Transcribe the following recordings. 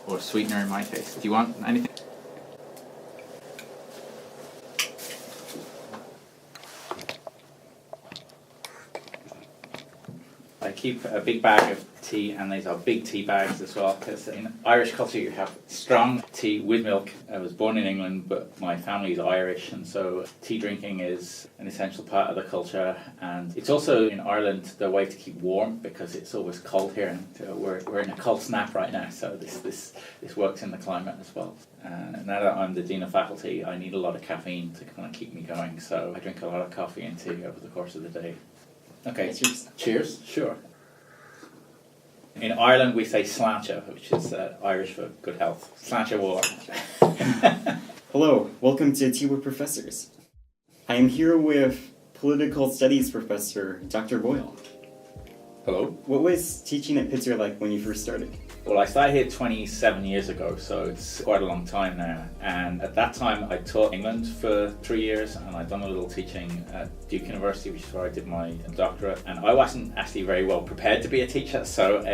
or sweetener in my case. Do you want anything? I keep a big bag of tea, and these are big tea bags as well, because in Irish culture you have strong tea with milk. I was born in England, but my family is Irish, and so tea drinking is an essential part of the culture. And it's also in Ireland the way to keep warm, because it's always cold here, and we're in a cold snap right now, so this works in the climate as well. Now that I'm the Dean of Faculty, I need a lot of caffeine to kind of keep me going, so I drink a lot of coffee and tea over the course of the day. Okay, cheers. Cheers, sure. In Ireland, we say sláinte, which is Irish for good health. Sláinte water. Hello, welcome to Tea with Professors. I am here with Political Studies Professor Dr. Boyle. Hello. What was teaching at Pitzer like when you first started? Well, I started here 27 years ago, so it's quite a long time now. And at that time, I taught England for 3 years, and I'd done a little teaching at Duke University, which is where I did my doctorate. And I wasn't actually very well prepared to be a teacher, so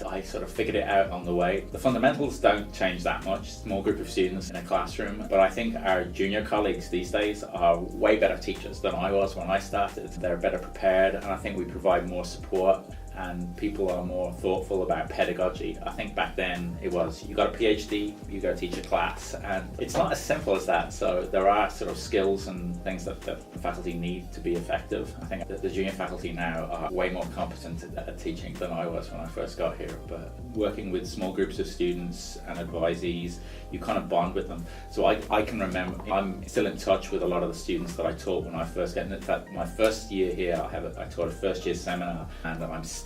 I sort of figured it out on the way. The fundamentals don't change that much, small group of students in a classroom, but I think our junior colleagues these days are way better teachers than I was when I started. They're better prepared, and I think we provide more support, and people are more thoughtful about pedagogy. I think back then it was, you got a PhD, you go teach a class, and it's not as simple as that. So there are sort of skills and things that the faculty need to be effective. I think that the junior faculty now are way more competent at teaching than I was when I first got here. But working with small groups of students and advisees, you kind of bond with them. So I can remember, I'm still in touch with a lot of the students that I taught when I first got in. In fact, my first year here, I taught a first year seminar, and I'm still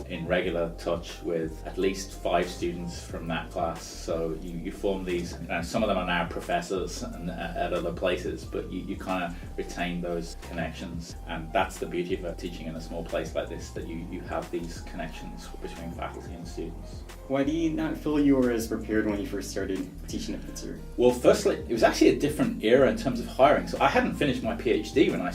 in regular touch with at least 5 students from that class. So you form these, some of them are now professors and at other places, but you kind of retain those connections. And that's the beauty of teaching in a small place like this, that you have these connections between faculty and students. Why do you not feel you were as prepared when you first started teaching at Pitzer? Well, firstly, it was actually a different era in terms of hiring. So I hadn't finished my PhD when I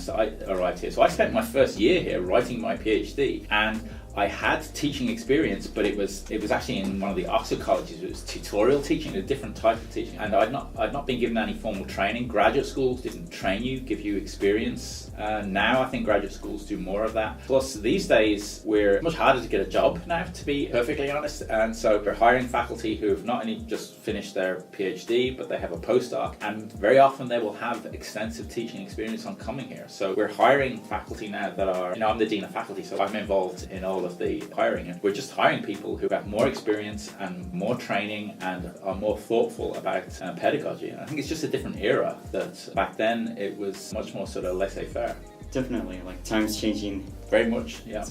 arrived here. So I spent my first year here writing my PhD, and I had teaching experience, but it was actually in one of the Oxford colleges. It was tutorial teaching, a different type of teaching, and I'd not been given any formal training. Graduate schools didn't train you, give you experience. Now I think graduate schools do more of that. Plus these days we're much harder to get a job now, to be perfectly honest, and so we're hiring faculty who have not only just finished their PhD, but they have a postdoc, and very often they will have extensive teaching experience on coming here. So we're hiring faculty now that are, I'm the Dean of Faculty, so I'm involved in all of the hiring, and we're just hiring people who have more experience and more training and are more thoughtful about pedagogy. And I think it's just a different era, that back then it was much more sort of laissez-faire. Definitely, like times changing. Very much, yeah.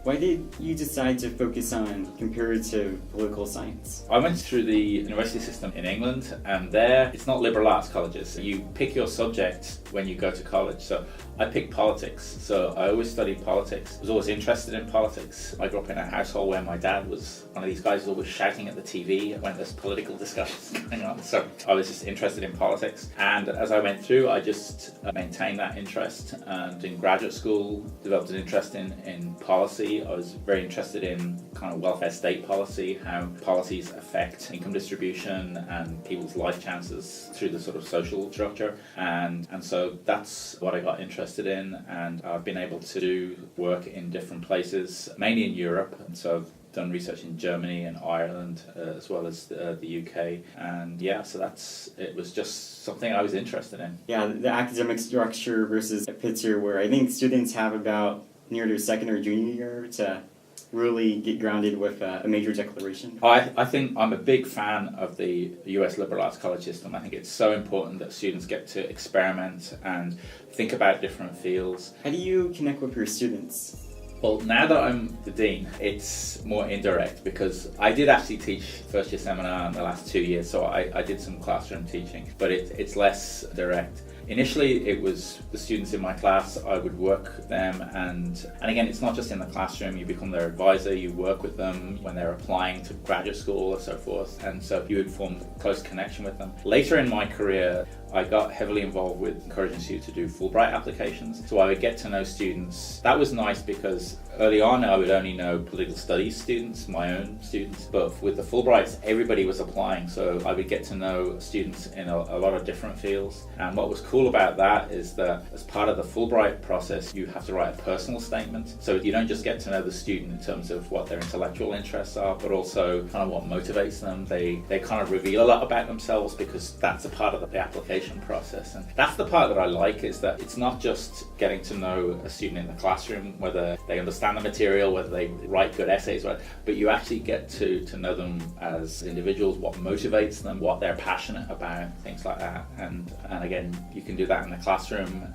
Why did you decide to focus on comparative political science? I went through the university system in England, and there it's not liberal arts colleges. You pick your subject when you go to college. So I picked politics, so I always studied politics. I was always interested in politics. I grew up in a household where my dad was one of these guys who was always shouting at the TV when there's political discussions going on. So I was just interested in politics, and as I went through, I just maintained that interest. And in graduate school, developed an interest in policy. I was very interested in kind of welfare state policy, how policies affect income distribution and people's life chances through the sort of social structure, and so that's what I got interested in. And I've been able to do work in different places, mainly in Europe, and so I've done research in Germany and Ireland, as well as the UK, and so it was just something I was interested in. Yeah, the academic structure versus at Pitzer, where I think students have about near their second or junior year to really get grounded with a major declaration. I think I'm a big fan of the US liberal arts college system. I think it's so important that students get to experiment and think about different fields. How do you connect with your students? Well, now that I'm the dean, it's more indirect, because I did actually teach first year seminar in the last 2 years, so I did some classroom teaching, but it's less direct. initially it was the students in my class. I would work with them, and again, it's not just in the classroom. You become their advisor, you work with them when they're applying to graduate school or so forth, and so you would form a close connection with them. Later in my career, I got heavily involved with encouraging students to do Fulbright applications, so I would get to know students. That was nice because early on I would only know political studies students, my own students, but with the Fulbrights everybody was applying, so I would get to know students in a lot of different fields. And what was cool about that is that as part of the Fulbright process you have to write a personal statement, so you don't just get to know the student in terms of what their intellectual interests are, but also kind of what motivates them. They kind of reveal a lot about themselves because that's a part of the application process, and that's the part that I like, is that it's not just getting to know a student in the classroom, whether they understand the material, whether they write good essays, right? But you actually get to know them as individuals, what motivates them, what they're passionate about, things like that. And again, you can do that in the classroom,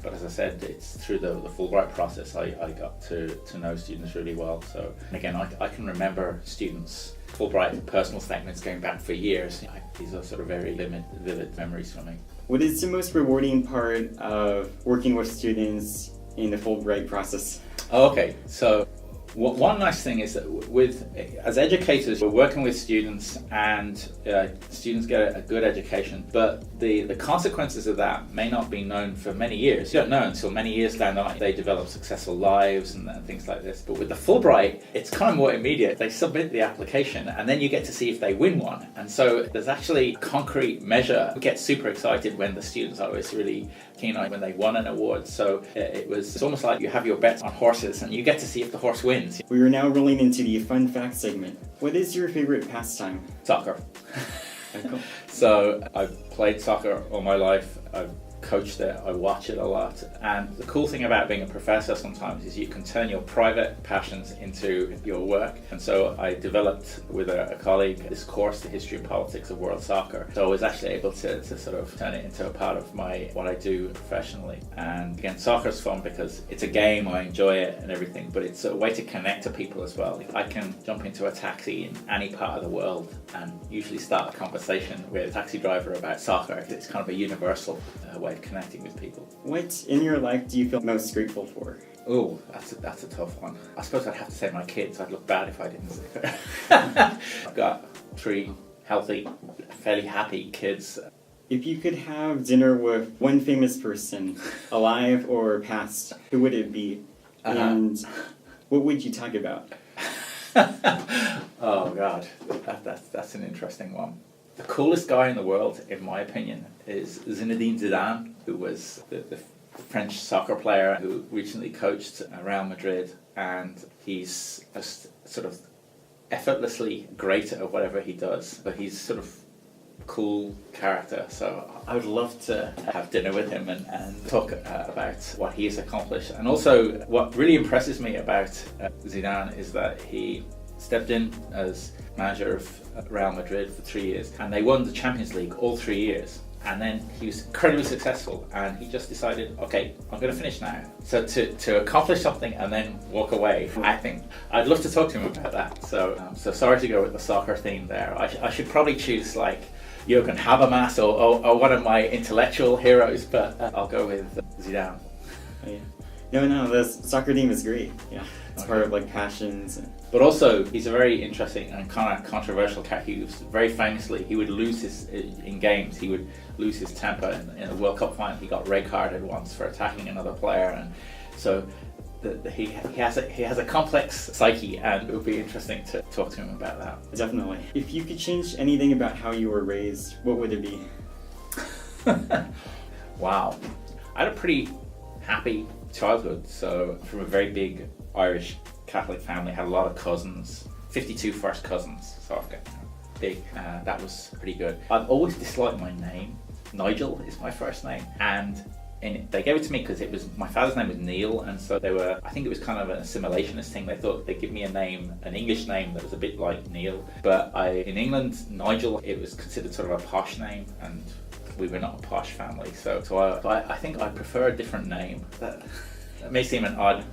but as I said, it's through the Fulbright process I got to know students really well. So again, I can remember students' Fulbright personal statements going back for years. These are sort of very vivid memories for me. What is the most rewarding part of working with students in the Fulbright process? Okay, so one nice thing is that as educators, we're working with students, and students get a good education, but the consequences of that may not be known for many years. You don't know until many years down the line they develop successful lives and things like this. But with the Fulbright, it's kind of more immediate. They submit the application and then you get to see if they win one. And so there's actually a concrete measure. We get super excited when the students are always really keen on when they won an award. So it's almost like you have your bets on horses and you get to see if the horse wins. We are now rolling into the fun fact segment. What is your favorite pastime? Soccer. Cool. So I've played soccer all my life. I've coached it, I watch it a lot, and the cool thing about being a professor sometimes is you can turn your private passions into your work. And so I developed with a colleague this course, The History and Politics of World Soccer, so I was actually able to sort of turn it into a part of what I do professionally. And again, soccer's fun because it's a game, I enjoy it and everything, but it's a way to connect to people as well. I can jump into a taxi in any part of the world and usually start a conversation with a taxi driver about soccer. It's kind of a universal way of connecting with people. What in your life do you feel most grateful for? Oh, that's a tough one. I suppose I'd have to say my kids. I'd look bad if I didn't say that. I've got 3 healthy, fairly happy kids. If you could have dinner with one famous person, alive or past, who would it be? And what would you talk about? Oh God, that's an interesting one. The coolest guy in the world, in my opinion, is Zinedine Zidane, who was the French soccer player who recently coached Real Madrid, and he's just sort of effortlessly great at whatever he does, but he's sort of a cool character. So I would love to have dinner with him and talk about what he has accomplished. And also, what really impresses me about Zidane is that he stepped in as manager of Real Madrid for 3 years, and they won the Champions League all 3 years. And then he was incredibly successful, and he just decided, okay, I'm going to finish now. So to accomplish something and then walk away, I think I'd love to talk to him about that. So sorry to go with the soccer theme there. I should probably choose like Jürgen Habermas or one of my intellectual heroes, but I'll go with Zidane. Oh, yeah. No, the soccer team is great. Yeah, it's part of like passions. But also, he's a very interesting and kind of controversial character. He was very famously, he would lose in games, he would lose his temper. In a World Cup final, he got red carded once for attacking another player, and so he has a complex psyche, and it would be interesting to talk to him about that. Definitely. If you could change anything about how you were raised, what would it be? Wow, I had a pretty happy childhood. So from a very big Irish Catholic family, had a lot of cousins, 52 first cousins, so I've got big, that was pretty good. I've always disliked my name. Nigel is my first name, and they gave it to me because my father's name was Neil, and so I think it was kind of an assimilationist thing. They thought they'd give me an English name that was a bit like Neil, but in England, Nigel, it was considered sort of a posh name, and we were not a posh family, so I think I prefer a different name. That may seem an odd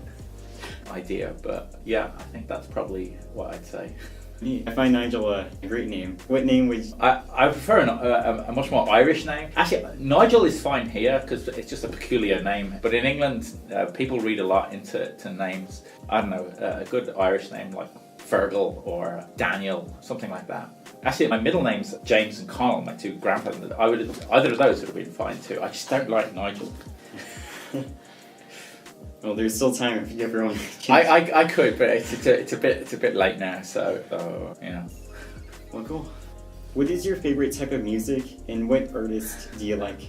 idea, but yeah, I think that's probably what I'd say. I find Nigel a great name. What name would you... I prefer a much more Irish name. Actually, Nigel is fine here because it's just a peculiar name. But in England, people read a lot into names. I don't know, a good Irish name like Fergal or Daniel, something like that. Actually, my middle name's James and Connell, my two grandparents. Either of those would have been fine too. I just don't like Nigel. Well, there's still time if you ever want to change. I could, but it's a bit late now. So yeah. Well, cool. What is your favorite type of music, and what artist do you like?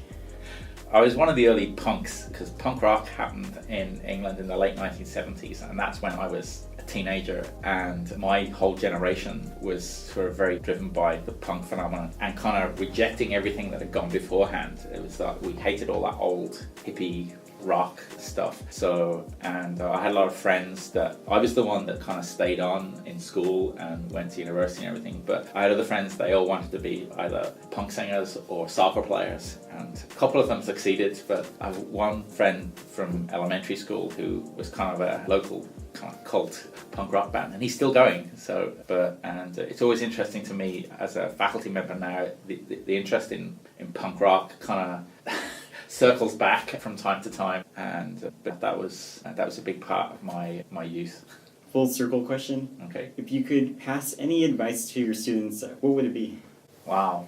I was one of the early punks because punk rock happened in England in the late 1970s, and that's when I was a teenager, and my whole generation was sort of very driven by the punk phenomenon and kind of rejecting everything that had gone beforehand. It was like we hated all that old hippie rock stuff. I had a lot of friends that I was the one that kind of stayed on in school and went to university and everything, but I had other friends, they all wanted to be either punk singers or soccer players, and a couple of them succeeded, but I have one friend from elementary school who was kind of a local kind of cult punk rock band, and he's still going. It's always interesting to me as a faculty member now, the interest in punk rock kind of circles back from time to time, but that was a big part of my youth. Full circle question. Okay. If you could pass any advice to your students, what would it be? Wow,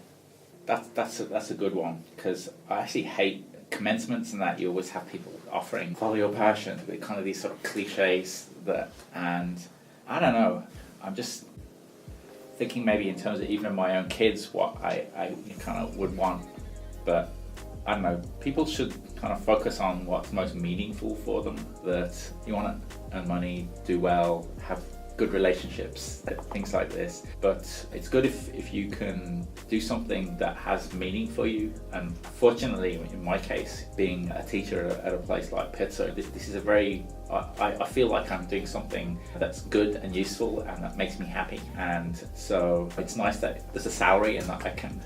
that's a good one, because I actually hate commencements and that you always have people offering follow your passion with kind of these sort of cliches and I don't know. I'm just thinking maybe in terms of even of my own kids what I kind of would want, but I don't know, people should kind of focus on what's most meaningful for them, that you want to earn money, do well, have good relationships, things like this. But it's good if you can do something that has meaning for you. And fortunately, in my case, being a teacher at a place like Pitzer, this is a very, I feel like I'm doing something that's good and useful and that makes me happy. And so it's nice that there's a salary and that I can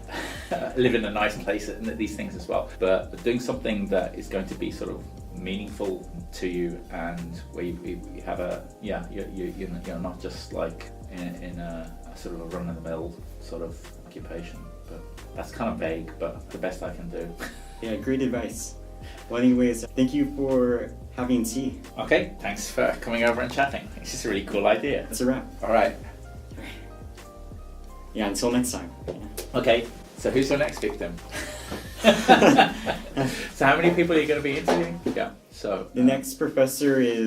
live in a nice place and these things as well. But doing something that is going to be sort of meaningful to you and where you have you're not just like in a sort of a run-of-the-mill sort of occupation. But that's kind of vague, but the best I can do. Yeah, great advice. Well, anyways, thank you for having tea. Okay, thanks for coming over and chatting. It's just a really cool idea. That's a wrap. All right. Yeah, until next time. Okay, so who's our next victim? So how many people are you going to be interviewing? Yeah. So the next professor is